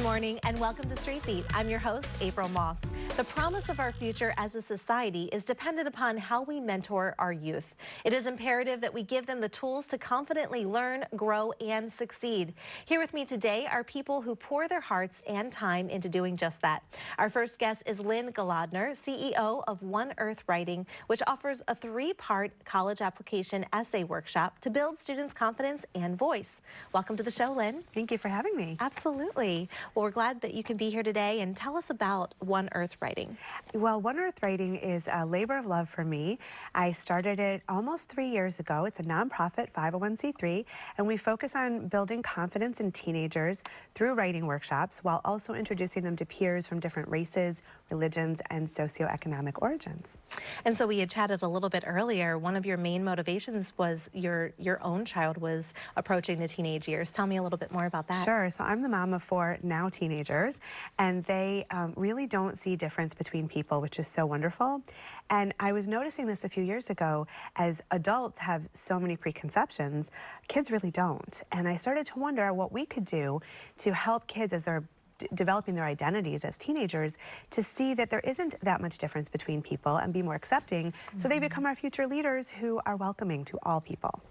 morning and welcome to Street Beat. I'm your host, April Moss. The promise of our future as a society is dependent upon how we mentor our youth. It is imperative that we give them the tools to confidently learn, grow, and succeed. Here with me today are people who pour their hearts and time into doing just that. Our first guest is Lynne Golodner, CEO of One Earth Writing, which offers a 3-part college application essay workshop to build students' confidence and voice. Welcome to the show, Lynne. Thank you for having me. Absolutely. Well, we're glad that you can be here today, and tell us about One Earth Writing. Well, One Earth Writing is a labor of love for me. I started it almost 3 years ago. It's a nonprofit 501c3, and we focus on building confidence in teenagers through writing workshops while also introducing them to peers from different races, religions, and socioeconomic origins. And so we had chatted a little bit earlier. One of your main motivations was your own child was approaching the teenage years. Tell me a little bit more about that. Sure. So I'm the mom of 4 now teenagers, and they really don't see difference between people, which is so wonderful. And I was noticing this a few years ago. As adults have so many preconceptions, kids really don't. And I started to wonder what we could do to help kids as they're developing their identities as teenagers to see that there isn't that much difference between people and be more accepting, so they become our future leaders who are welcoming to all people.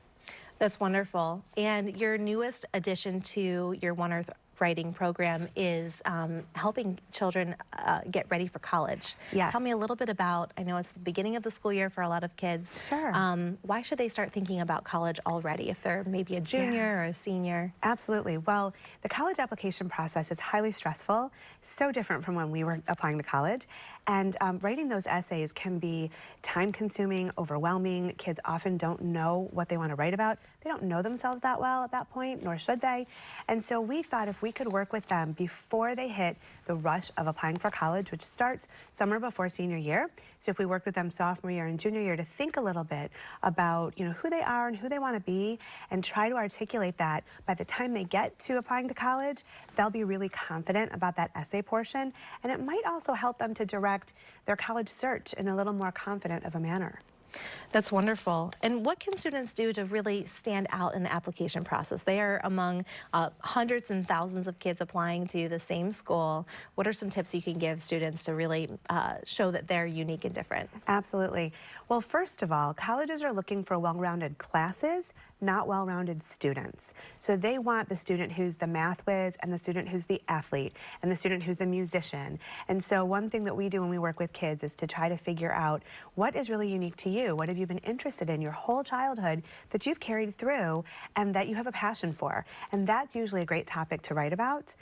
That's wonderful. And your newest addition to your One Earth Writing program is helping children get ready for college. Yes. Tell me a little bit about, I know it's the beginning of the school year for a lot of kids. Sure. Why should they start thinking about college already if they're maybe a junior or a senior? Absolutely. Well, the college application process is highly stressful, so different from when we were applying to college. And writing those essays can be time-consuming, overwhelming. Kids often don't know what they want to write about. They don't know themselves that well at that point, nor should they. And so we thought if we could work with them before they hit the rush of applying for college, which starts summer before senior year. So if we worked with them sophomore year and junior year to think a little bit about, who they are and who they want to be, and try to articulate that by the time they get to applying to college, they'll be really confident about that essay portion. And it might also help them to direct their college search in a little more confident of a manner. That's wonderful. And what can students do to really stand out in the application process? They are among hundreds and thousands of kids applying to the same school. What are some tips you can give students to really show that they're unique and different? Absolutely. Well, first of all, colleges are looking for well-rounded classes, not well-rounded students. So they want the student who's the math whiz and the student who's the athlete and the student who's the musician. And so one thing that we do when we work with kids is to try to figure out what is really unique to you. What have you been interested in your whole childhood that you've carried through and that you have a passion for? And that's usually a great topic to write about.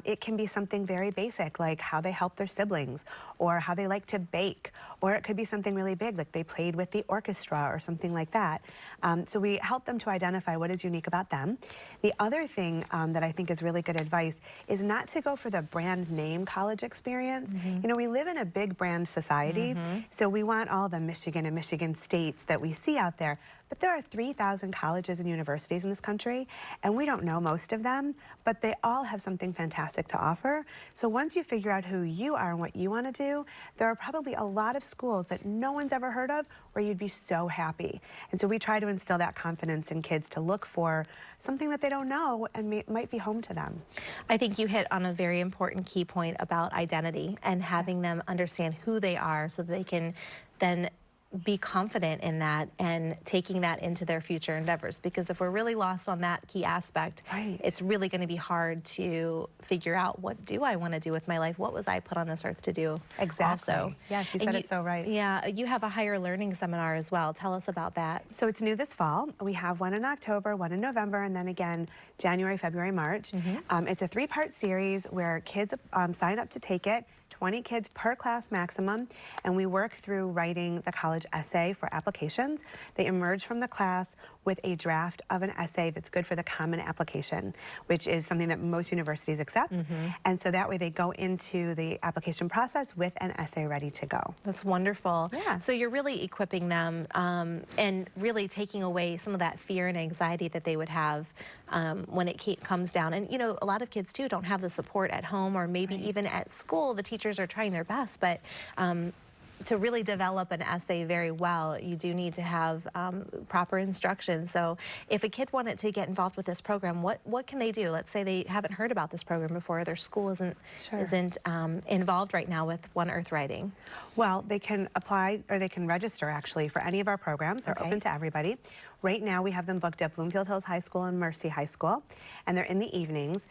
It can be something very basic, like how they help their siblings, or how they like to bake, or it could be something really big, like they played with the orchestra or something like that. So we help them to identify what is unique about them. The other thing that I think is really good advice is not to go for the brand name college experience. We live in a big brand society, so we want all the Michigan and Michigan states that we see out there. But there are 3,000 colleges and universities in this country, and we don't know most of them, but they all have something fantastic to offer. So once you figure out who you are and what you want to do, there are probably a lot of schools that no one's ever heard of where you'd be so happy. And so we try to instill that confidence in kids to look for something that they don't know and might be home to them. I think you hit on a very important key point about identity and having them understand who they are so that they can then be confident in that and taking that into their future endeavors. Because if we're really lost on that key aspect, it's really going to be hard to figure out, what do I want to do with my life? What was I put on this earth to do? Exactly. Also. Yes, you said it so right. Yeah, you have a higher learning seminar as well. Tell us about that. So it's new this fall. We have one in October, one in November, and then again January, February, March. It's a 3-part series where kids sign up to take it. 20 kids per class maximum, and we work through writing the college essay for applications. They emerge from the class with a draft of an essay that's good for the common application, which is something that most universities accept. And so that way they go into the application process with an essay ready to go. That's wonderful. Yeah. So you're really equipping them and really taking away some of that fear and anxiety that they would have when it comes down. And a lot of kids too don't have the support at home or maybe even at school. The teachers are trying their best, but to really develop an essay very well, you do need to have proper instruction. So if a kid wanted to get involved with this program, what can they do? Let's say they haven't heard about this program before, their school isn't involved right now with One Earth Writing. Well, they can apply, or they can register actually for any of our programs. They're open to everybody. Right now we have them booked at Bloomfield Hills High School and Mercy High School, and they're in the evenings.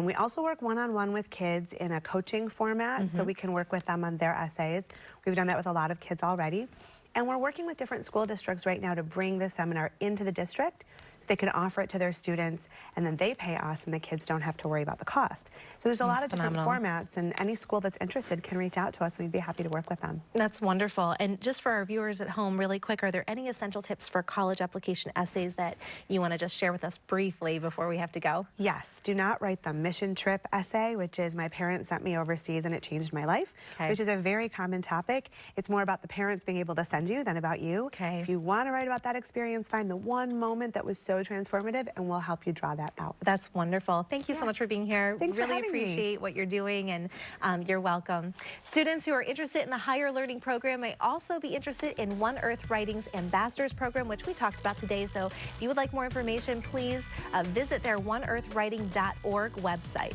We also work one-on-one with kids in a coaching format, so we can work with them on their essays. We've done that with a lot of kids already. And we're working with different school districts right now to bring this seminar into the district so they can offer it to their students, and then they pay us and the kids don't have to worry about the cost. So there's a lot of different formats, and any school that's interested can reach out to us. We'd be happy to work with them. That's wonderful. And just for our viewers at home, really quick, are there any essential tips for college application essays that you want to just share with us briefly before we have to go? Yes, do not write the mission trip essay, which is my parents sent me overseas and it changed my life, which is a very common topic. It's more about the parents being able to send you than about you. If you want to write about that experience, find the one moment that was so transformative and we'll help you draw that out. That's wonderful. Thank you so much for being here. Thanks for having me. Really appreciate what you're doing, and you're welcome. Students who are interested in the higher learning program may also be interested in One Earth Writing's Ambassadors program, which we talked about today. So if you would like more information, please visit their oneearthwriting.org website.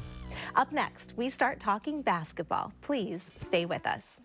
Up next, we start talking basketball. Please stay with us.